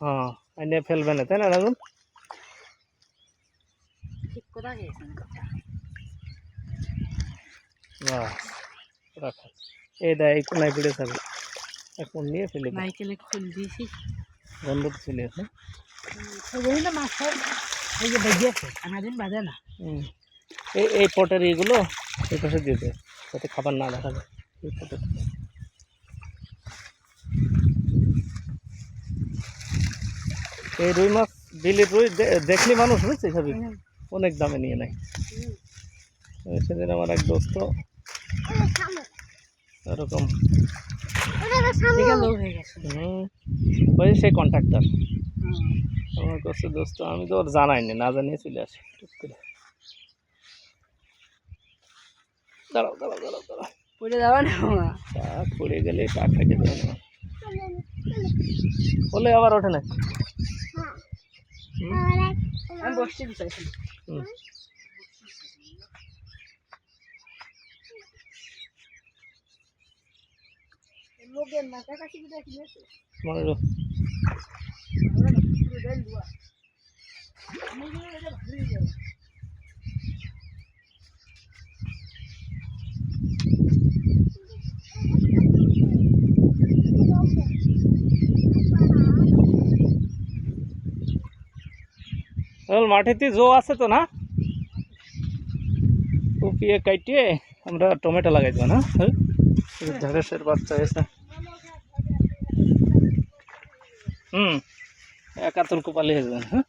হ্যাঁ এনে ফেলবে না তাই না রাজুন? ঠিক কথা গেছেন কথা। রাখা এই দেয় একটু নাই পড়ে থাকবে এখন নিয়ে ফেলে দাও। নাইকেলে খুল দিয়েছি গন্ধ তো চলে আসে। ওই না মাছের এই যে বেজে আছে আমাদের বাজে না। এই পটের এইগুলো এই পাশে দিয়ে দেয় যাতে খাবার না দেখা যায়। এই পটের এই রুই মাছ বিলের রুই দেখলি মানুষ বুঝছে সবই অনেক দামে নিয়ে নেয়। সেদিন আমার এক দোস্ত এরকম ওই সেই কন্ট্রাক্টর আমার কাছে দোস্ত আমি তো ওর জানাইনি না জানিয়ে চলে আসি টুক করে। দাঁড়াও দাঁড়াও দাঁড়াও দাঁড়াও পড়ে যাওয়া না টাক পড়ে গেলে টাক কেটে দেবে না বলে আবার ওঠে না। আমি বসছি চাইছি লোকের মাথা কাছে কি দেখিয়েছে মনে রো মাঠেতে জো আছে তো না কুপিয়ে কাটিয়ে আমরা টমেটো লাগাই দেবো না ঢেঁড়সের বাচ্চা এসে একাতল কোপালি হয়ে যাবেন। হ্যাঁ